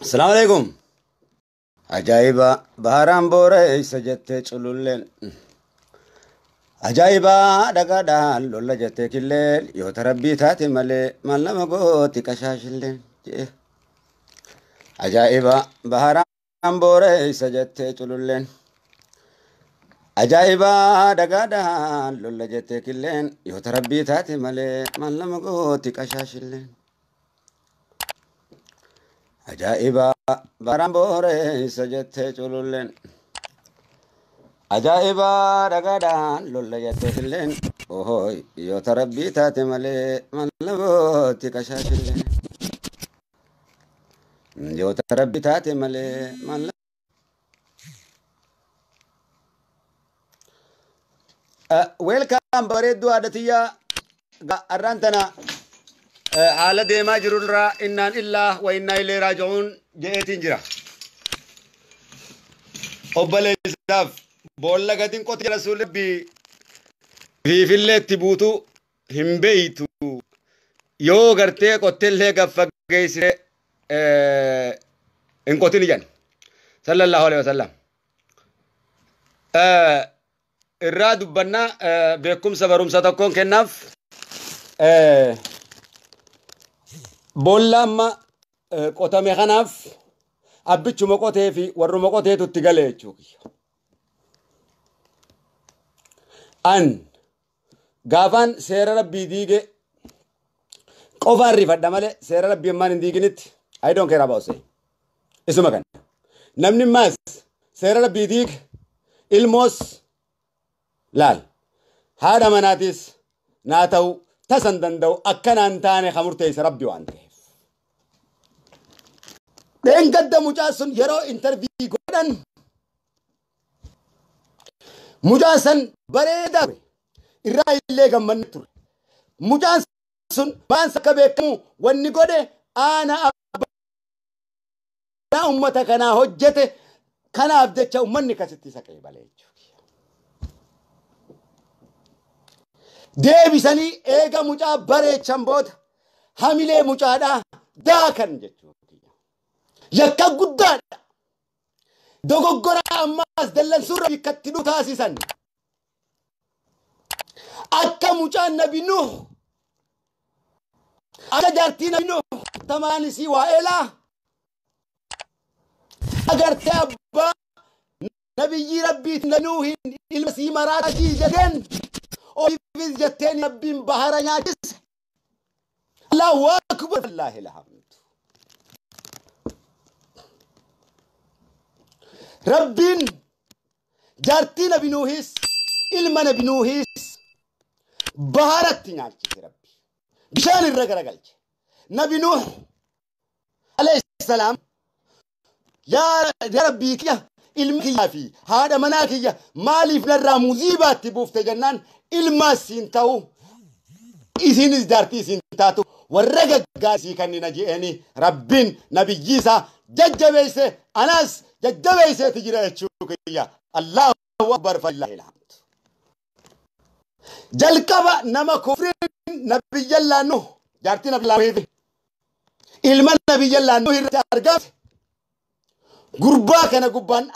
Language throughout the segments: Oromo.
السلام عليكم. عجائبة بهران بوري سجدت چلولين عجائبة دقادا لولا جتك الليل يو تربي تاتي ملي مالا مقوتي كشاش اللين عجائبة بهران بوري سجدت چلولين عجائبة دقادا لولا جتك الليل يو تربي تاتي ملي مالا مقوتي كشاش اللين عجائبة بهران بوري سجدت چلولين عجائبة دقادا لولا جتك اللين اوهوي يو تربي تاتي ملي مالا مقوتي كشاش اللين يو تربي تاتي ملي مالا ويلكم بريدو عادتيا أرانتنا على ديما جرون را إنا إلا وإنا إليه راجعون جئتين جرا أبلي ساف بولا قدين قتل رسول بي في اللي تبوتو هم بيتو يو غرتي قتل لك فقيس إن قتل جان صلى الله عليه وسلم irraa dubbanna beekumsa barumsa tokkoon kennaaf boolla amma qotame kanaaf abbichuma qotee fi warruma qoteetu itti galee jechuudha. An gaafaan seera rabbii diige qofaan rifadha malee seera rabbii ammaan hin diiginitti I don't care about say. Isuma kan namni maas seera rabbii diige ilmoos laal haadha manaatis naa ta'u tasan danda'u akkanaan taane kamurteessa rabbi waan ta'eef. Dheengadda mucaa sun yeroo intervii godhan mucaa san bareedaa ture irraa illee gammanne ture. Mucaan sun waan akka beekamu wanni godhe aana abbaa ummata kanaa hojjete kanaaf jecha ummanni kasitti isa qeebalee jechuudha. deebisanii eega mucaa bareechan booda hamilee mucaadhaa daakan jechuudha. Yakka guddaadha. Dogoggora ammaas dallansuurra bikkatti nu taasisan. Akka mucaan nabi Nuh akka jaartii nabi Nuh tamaanisii waa'eelaa agartee abbaa nabiyyi rabbiit Nuuhin ilma sii maraatii jedheen ويفيز جتين ربين بحر ناجس الله أكبر الله الحمد ربين جارتين بنوهيس إلمنا بنوهيس بحرت ناجس ربي بشان الرجل نبي نوح عليه السلام يا ربي كيا ilmi fi haadha manaa kiyya maaliif narraa muuziibaa itti buufte jennaan ilmaa siin ta'u isiinis jaartii siin taatu warra gaggaasii kannina je'eni rabbiin nabiyyiisaa jajjabeeyse anas jajjabeeyseeti jira jechuu kiyya. Allahu akbar falillahi alhamd. Jalqaba nama kufriin nabiyyallaa Nuh jaartii nabiyyallaa ilma nabiyyallaa Nuh irratti argamte gurbaa kana gubbaan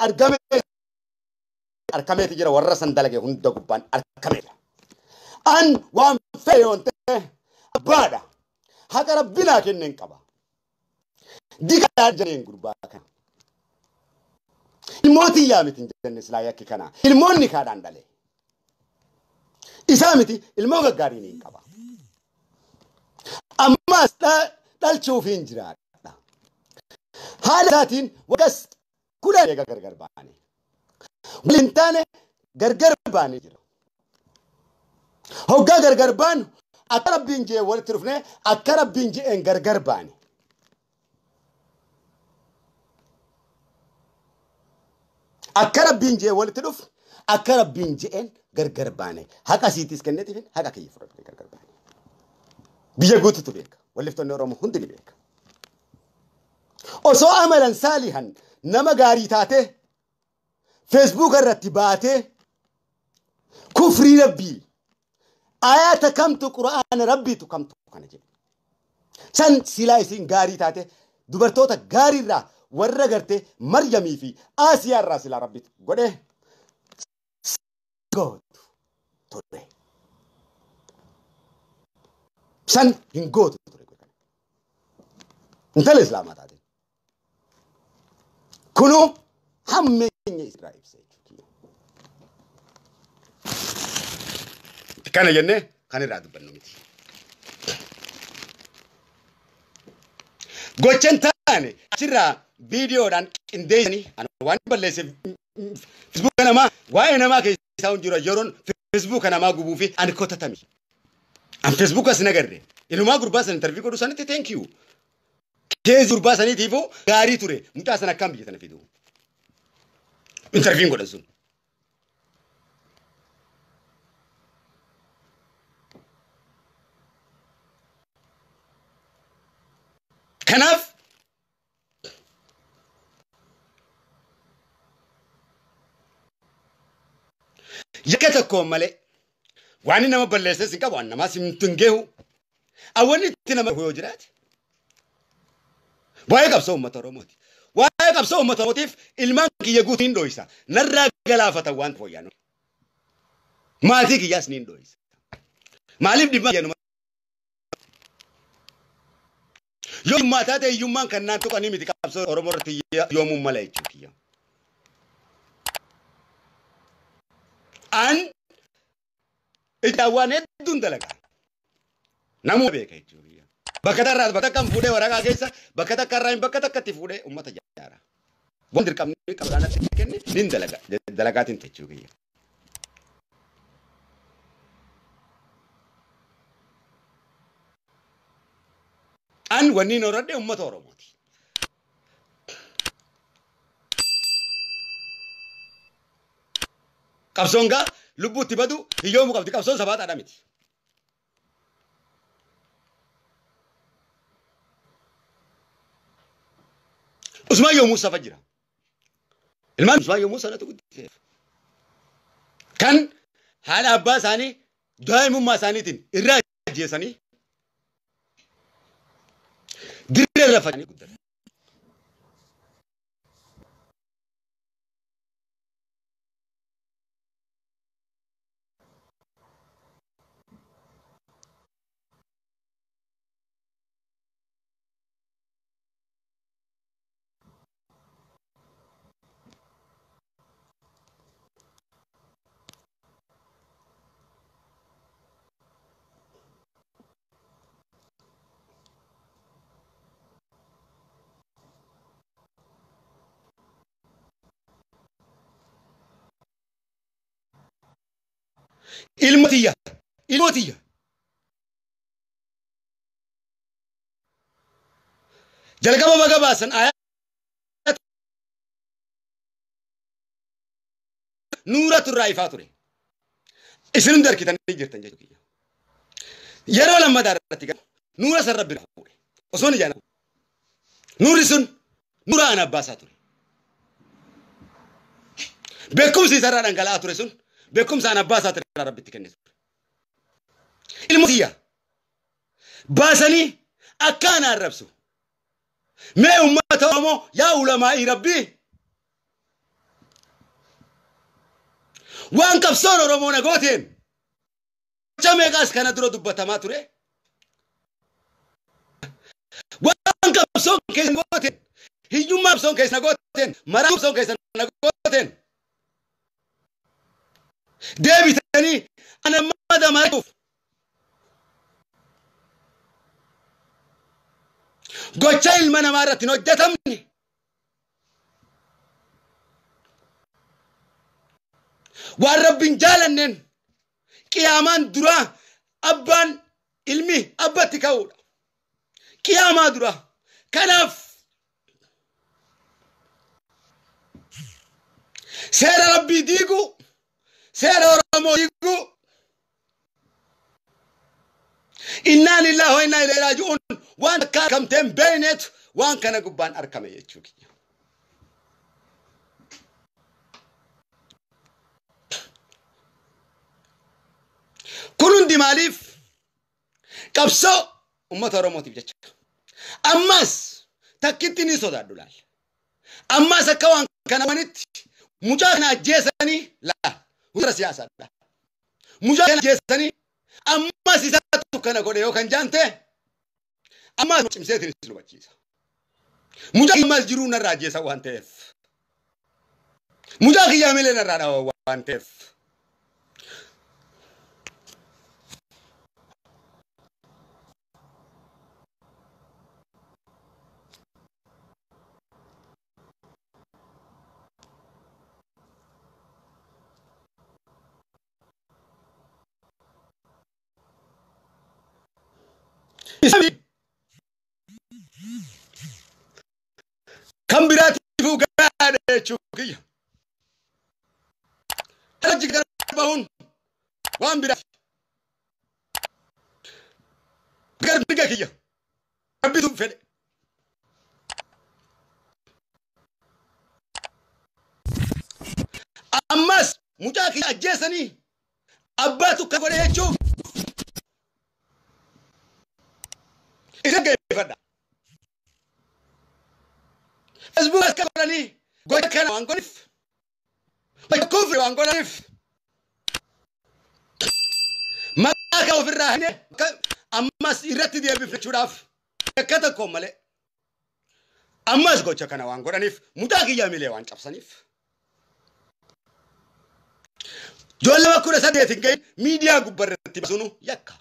argameeti jira warra san dalage hunda gubbaan argameedha. An waan feeyoonte abbaadha haqa rabbinaa kenneen qaba digaa jedheen gurbaa kana ilmootii yaa miti hin jenne silaa yakki kana ilmoonni kaadhaan dhale isaa miti ilmoo gaggaarii ni qaba ammaas dhalchuuf hin jiraadha. haala isaatiin waggas kudhan eega gargar baane waliin taane gargar baane jira. Hoggaa gargar baanu akka rabbiin jee walitti dhufne akka rabbiin je'een gargar baane. Akka rabbiin jee walitti dhufne akka rabbiin je'een gargar baane. Haqa siitis kenneetiif haqa kiyya fudhatee gargar baane. Biyya guututu beeka. Waliftonni Oromoo hundi ni beeka. osoo amalan saalihan nama gaarii taate Facebook irratti baate kufrii rabbii ayata kamtu Qur'aan rabbiitu kamtu kana jedhe san silaa isin gaarii taate dubartoota gaarii irraa warra gartee Maryamii fi Aasiyaa irraa silaa rabbitu godhee gootu ture. San hin gootu ture. Intala Islaamaa taate. Kunoo hammeenya Israa'el ibsa jechuudha. Kana jennee kan irraa dubbannu miti. Gochaan taane achirraa viidiyoodhaan qindeessanii waan balleesseef Facebook namaa waa'ee namaa keessaa hin jiru yeroon Facebook namaa gubuu fi ani kotatami. An Facebook as nagarre. Inumaa gurbaa san interview godhu sanitti thank you. Kees gurbaa saniitiifuu gaarii ture. Mucaa san akkam biyya tana fidu. Interview godhan sun. Kanaaf yakka tokko malee waan nama balleesses hin qabu waan namaa simtuun geehu awwanni itti nama yoo jiraate waa'ee qabsoo uummata Oromooti. Waa'ee qabsoo uummata Oromootiif ilmaan kiyya guutuu hin dho'isa. Narraa galaafatan waan fooyyaan. Maatii kiyyaas ni hin dho'isa. Maaliif dhibbaa jennu? Yoo maataa ta'e iyyummaan kan naan tuqanii miti qabsoo Oromoo irratti yoomuu mala jechuudha kiyya. An ijaan hedduun dalagaa. Namuu beeka jechuudha. Bakka tarraa bakka kan fuudhee waraqaa keessa bakka takka irraa bakka takkatti fuudhee uummata jaara. Waan dirqamni qabdaanatti kenne nin dalagaatiin jechuu kiyya. An wanni nooradde uummata Oromooti. Qabsoon gaa lubbuutti badu hiyyoomuu qabdi qabsoon sabaataadha miti. Usmaan yoomuu safa jira. Ilmaan Usmaan yoomuu sanatu guddise. Kan haala abbaa isaanii daa'imummaa isaaniitiin irraa ajjeesanii dirree irra facanii guddatan. Ilmotiyya. Jalqaba baga baasan nuuratu irraa ifaa ture. Isin darkitanii jirtan jechuudha. Yeroo lammataa irratti nuura san rabbi fuudhe. Osoo ni jaana. Nuurri sun nuura ana abbaasaa ture. Beekumsi isarraa dhangala'aa ture sun. Beekumsa ana abbaasaa ture rabbitti kenne ture. Ilmotiyya baasanii akkaan arrabsu. Mee uummata Oromoo yaa ulamaa'ii rabbii waan qabsoon Oromoo nagooteen meeqaas kana dura dubbatamaa ture. Waan qabsoon keessa nagooteen hiyyummaa qabsoon keessa nagooteen maraa qabsoon keessa nagooteen deebitanii ana madamaatuuf gocha ilma namaa irratti hin hojjetamne waan rabbiin jaalanneen qiyaamaan duraa abbaan ilmi abbatti ka'uudha. Qiyaamaa duraa kanaaf seera rabbii diiguu seera Oromoo diiguu inna lillahi wa inna ilayhi raaji'uun waan akka kamteen beeneetu waan kana gubbaan arkame jechuudha. Kun hundi maaliif qabsoo uummata Oromootiif jecha ammas takkitti ni sodaadhu laal. أما سكوان كان ونت مجانا جيساني لا وزر سياسة لا مجانا جيساني أما سيساتو كان قوليو كان جانته أما سمسيتني سلو بجيسا مجانا ما الجرون الراجيسا وانتف مجانا ياملين الراجيسا وانتف كم براتي فوق هذا شوكية ترجع كربون وام برات كرب دقيقة ربي ثم فل أمس مجاكي أجسني أباتو كبره شوف إذا كيف هذا أسبوع كبرني قلت كان وانقلف بكوفر وانقلف ما كاو في الراهنة أمس إرتي دي بفلتشراف كتاكم ماله أمس قلت كان وانقلف متاكي يا ميلي وانشابسنيف جول ما كنا سديتين ميديا قبرتي بسونو يكا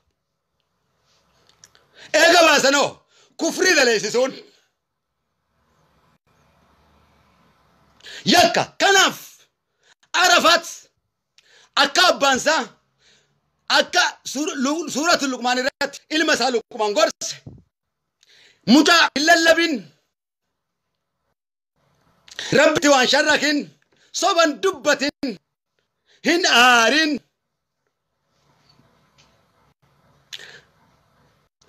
إيجا باسنو كفري دليسون يكا كناف عرفت أكا بانسا أكا سورة اللقمان رات المسا لقمان قرس متى إلا اللبن ربتي وان شركين صوبا دبة هن آرين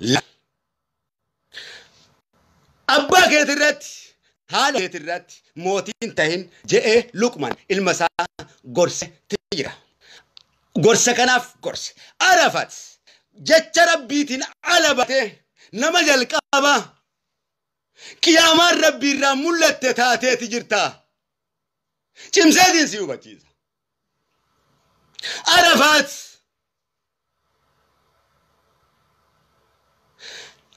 لا أبا كيترات هذا كيترات موتين تهين جاء لقمان المسا قرس تيرا قرس كناف قرس عرفت جت ربيتين على بته نمج الكعبة كياما ربي رامولت تاتي تجرتا تمسادين سيوبا تيزا عرفت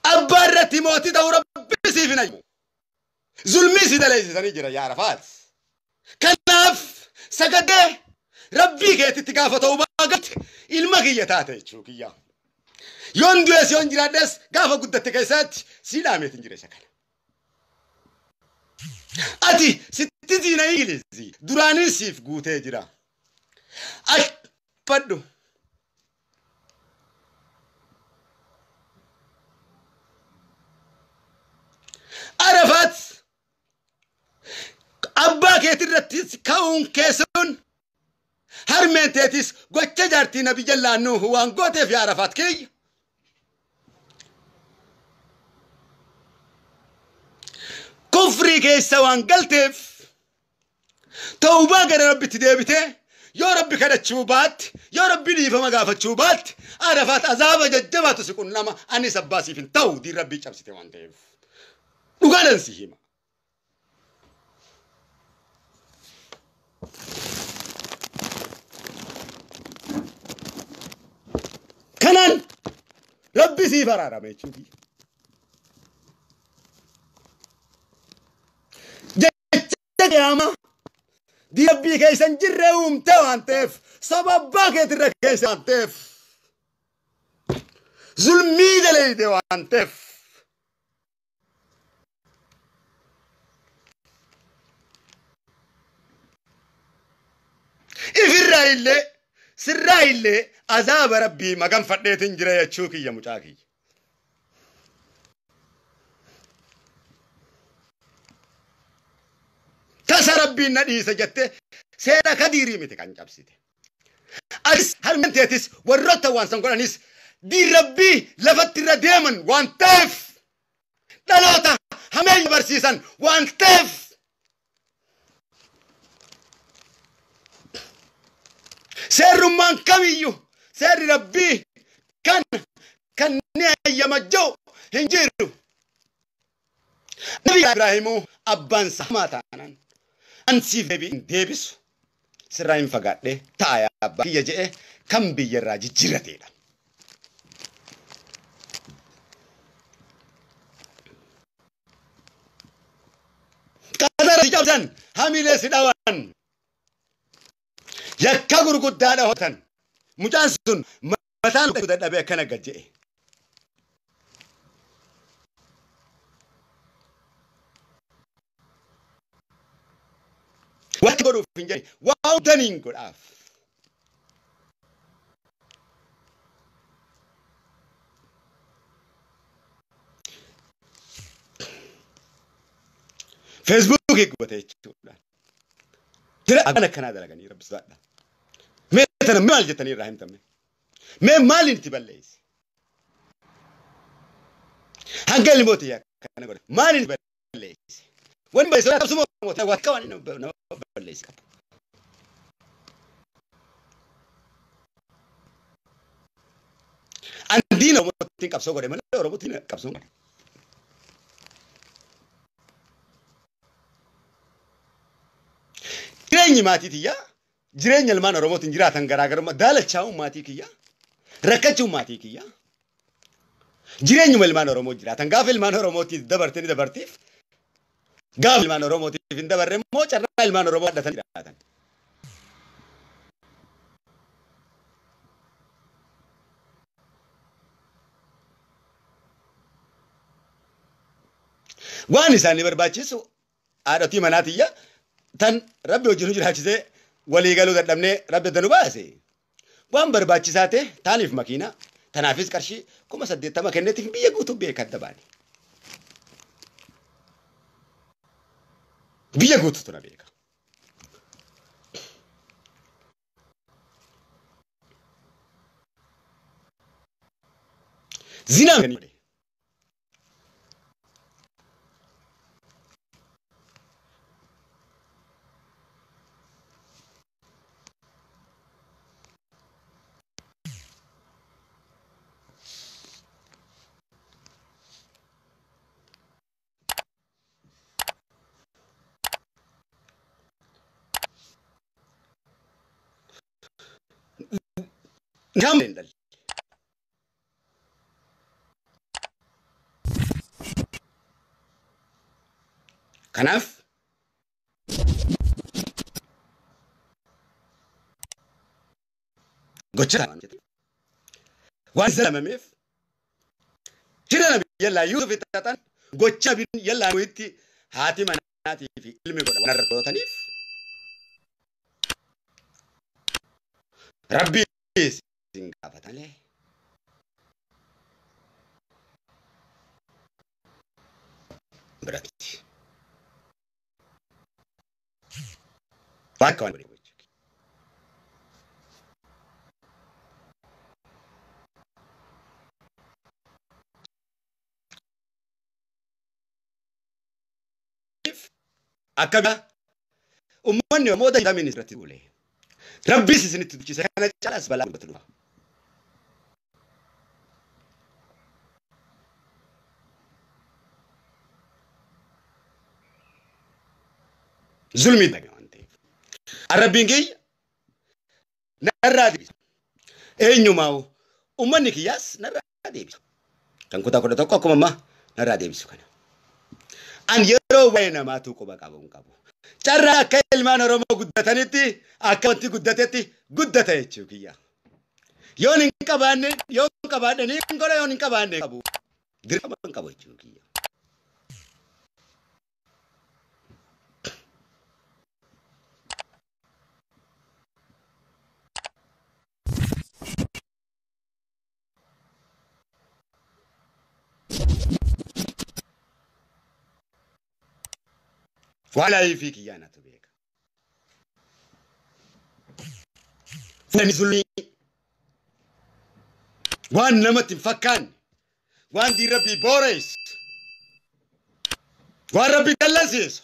أبارة موتي دو ربي سيفنا ظلمي سيدا ليس سنجرا يا عرفات كناف سقده ربي كيتي تقافة توباقت المغية تاتي شوكيا يون دويس يون جرادس قافة قدت كيسات سيلامي تنجري شكال أتي ستزينا إنجليزي دراني سيف قوتي جرا أشبادو عرفت أبا كيترتيس كون كيسون هرمين تيتيس قوة جارتي نبي جلا نوه وان قوتي في عرفات كي كفري كيسا وان قلتف توبا قرر ربي تديبته يا ربي كده تشوبات يا ربي لي فما قافت تشوبات عرفات عذاب جدبات سكون لما أني سباسي في التو دي ربي شمسي وان تيف وقال انسيهما كنان ربي سي فرارا ميشوكي جتت ياما دي ربي كيسان جرهم توان تيف سبب باكت ركيسان تيف ظلمي دلي دوان تيف إفرايلة سرايلة عذاب ربي ما كان فديتين جرا يشوكي يا مشاكي كسر ربي ندي سجته سيدا كديري متكان جابسيته أس هل من تيتس ورطة وانسان قرانيس دي ربي لفتر ديمن وانتف دلوتا همي برسيسان وانتف سر من كميو سر ربي كان نهاية مجو هنجيرو Nabi Ibrahimu abban samatanan ansi deebisu sirraa hin fagaadhe taaya abbaa kiyya jedhe kan biyyarraa jijjiirateedha. Qadara jabsan hamilee sidhawan yakka gurguddaadha hotan mucaan sun mataan dadhabee akkana gad jedhe. Wanti godhuuf hin jedhe waa hundaniin godhaaf. Facebook eeggate jechuudha. Jira akkanaa dalaganii rabbisuudhaan. Mee tana maal jettanii irraa himtamne? Mee maaliin itti balleessi? Hanga ilmootii akkana godhe maaliin itti balleessi? Wanni balleessu absuma mootii wakka waan nama balleessi qabu. Andiina Oromootiin qabsoo godhe malee Oromootiin qabsoo godhe. Jireenyi maatii kiyyaa jireenya ilmaan Oromootiin jiraatan garaagarummaa daalachaa'uun maatii kiyyaa rakkachuun maatii kiyyaa jireenyuma ilmaan Oromoo jiraatan gaafa ilmaan Oromootiif dabartanii dabartiif gaafa ilmaan Oromootiif hin dabarre immoo carraa ilmaan Oromoo addatanii jiraatan. Waan isaanii barbaachisu haadhotii manaatiyyaa tan rabbi wajjin jiraachisee walii galuu dadhabnee rabbi danu baase waan barbaachisaa ta'e taaniif makiinaa tanaafis qarshii 80,000 kenneetiif biyya guutuu beekadda baane biyya guutuutu na beeka. Zinaan kenni Gamendal. Kanaaf gocha waan salamameef jira nabi yalla Yusuf ittatan gocha bin yalla witti haati manaatii fi ilmi godha waan irrataniif rabbi Singafatale. Berarti. Pakai mana? Akaba umman ni moda kita ministrati boleh. Rabbi sini tu kisah kana jelas balang betul. Zulmi dagamante. Arabingi narradi. Enyumau umman kiyas narradi. Kan kuta kuda tokko akkuma amma narradi bisu kana. An yeroo wayna martuu quba qabu. Carraa akka ilmaan Oromoo guddatanitti akka wanti guddatetti guddata jechuu kiyya. Yoon hin qabaanne yoon qabaadhanii godha yoon hin qabaanne qabu. Dirqama hin qabu jechuu kiyya. Wly fi kiyana to beka. Fulani zulmi. Waan namatti fakkaan. Waan di Rabbi borees. Waan Rabbi dallasiis.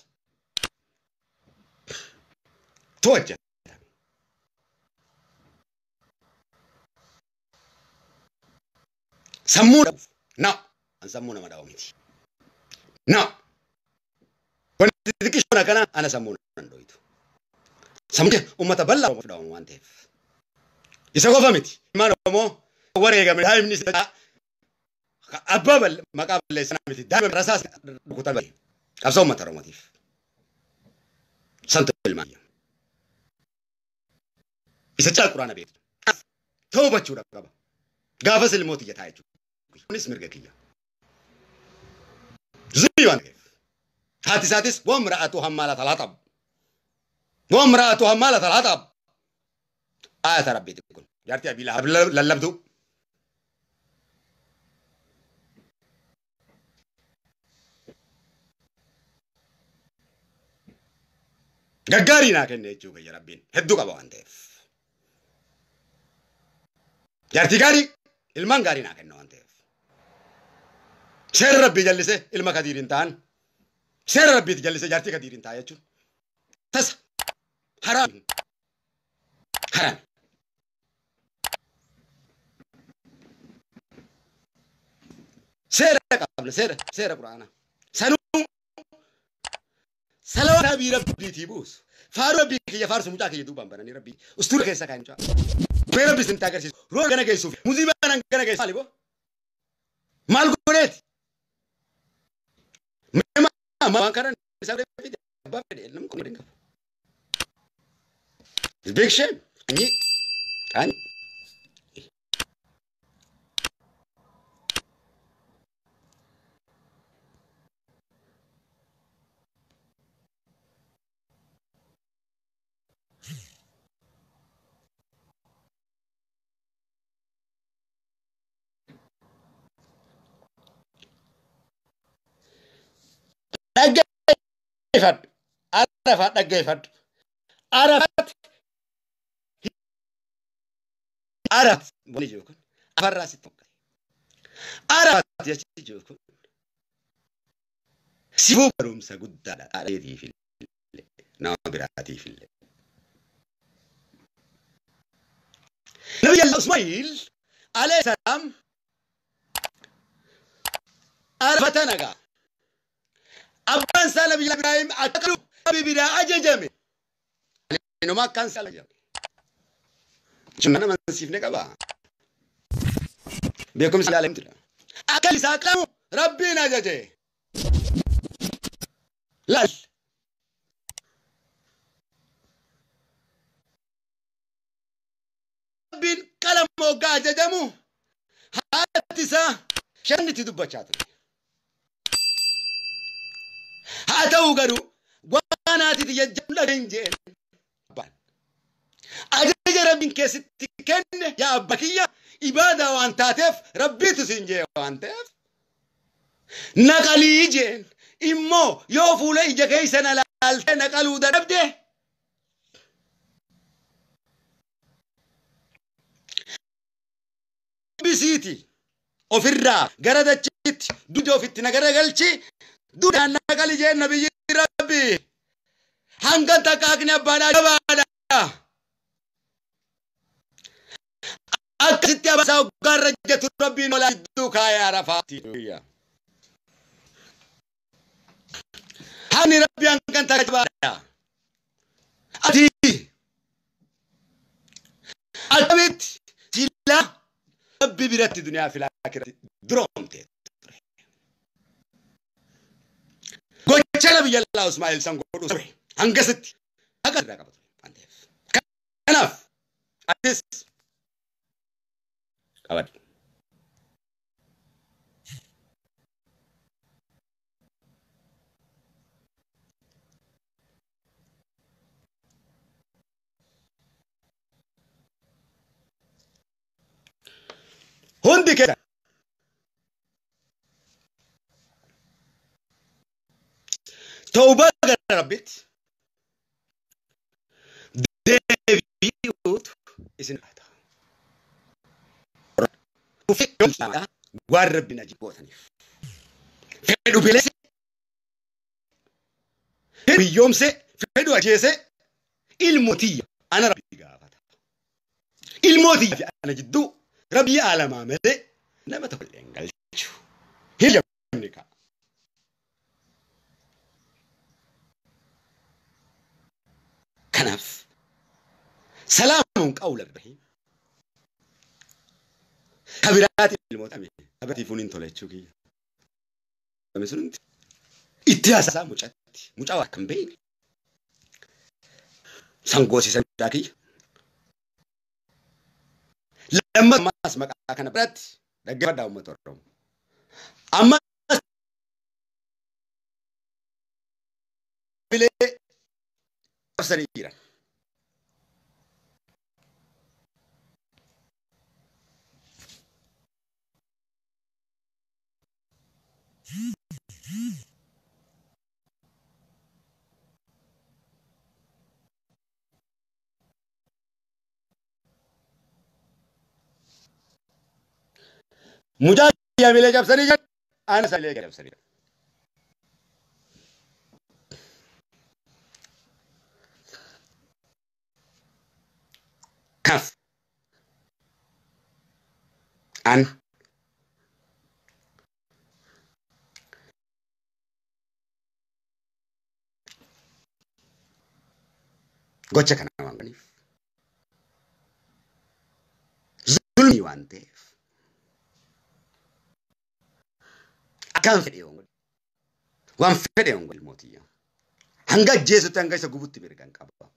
Toja. Sammuu na an sammuu nama dhawu miti. Na تذكرنا كنا أنا سمونا ندويتو سمك أمة بلا ومفداهم وانتف يسقوا فمتي ما نمو وريجا من هاي من ستا أبابل ما قبل سنة متي دائما رصاص بكتابي أبصر ما ترى موتيف سنت الماء يسجل القرآن بيت توبة شورا كبا غافس الموت يتايجو نس مرجكية زيوان هاتي ساتس وامرأته حمالة الحطب وامرأته حمالة الحطب آية ربي تقول يارتي أبي لهب للبدو غغاري ناكن يجوك يا ربين هدو قبا وانتف يارتي غاري المان غاري ناكن وانتف سير ربي جلسه الما كدير انتان سير ربي جلسه يارتي كدير انتا يجو تس حرام حرام سير قبل سير قرآن سنو سلام ربي ربي تيبوس فارو ربي كي فارس مجاك يدوبان بناني ربي استور كيسا كان جا بيرا بس انتا كرسي رو كنا كيسو مصيبة أنا كنا كيسو عليه مال قريت ما كان نسافر في باب العلم كنا big shame أني كان دقيفت عرفت دقيفت عرفت بني جوكن أفرس توكل عرفت يا جوكن سيبو بروم سجود على في نابراتي في نبي الله إسماعيل عليه السلام عرفتنا قا أبان سالم بن إبراهيم أكلوا ببدا أججمي إنه ما كان سالم جمعنا من سيفنا كبا بيكم سالم ترى أكل ساكلام ربنا جاجي لا بين كلام موجا جاجمو هاتسا شن تدبچات هاتو غرو وانا تيجم لنجين أجل ربين كيست كن يا بكية إبادة وانتاتف ربي تسنجي وانتف نقلي جين إمو يوفو لي كيسنا لالت نقلو دربده بسيتي وفرا غردا تشيت دودو فتنا غرغلشي دودا نقلي جين نبي ربي هنگن تاكاكنا بادا أكتب يا بساو قرجة ربي ولا يدوك يا رفاتي هاني ربي أنك تجبادا أتي أتبت سلا ربي برت الدنيا في الآخرة درومت قلت بي الله اسماعيل سانغورو سبري هنگست هكذا رقبت أنتف كنف أتس أود هندي كده توبة ربيت ديبيوت اسم هذا وفي يوم سنة وارب بنجيب وثني فيدو بلسه في يوم سه فيدو أجهزة الموتية أنا ربي قافت الموتية أنا جدو ربي على ما ملء لما تقول إنجلش هي منك كنف سلام قول الرحيم كبيرات الموت أمي أبتي فونين توليتشوكي مثلاً إتياسا مجاوة كم بين سانغوسي سانجاكي لما ما اسمك أكنا برات دقيقة داوم متورم أما بلي سريرا مجاهد يا بلي جاب سريرا أنا سريرا جاب سريرا كف أن gocha kana waan ganiif zulmi waan ta'eef akkaan fedhe waan fedhe ongol mootiya hanga jeesutti hanga isa gubutti mirgan qaba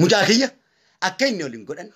mujaahiyya akka inni olin godhan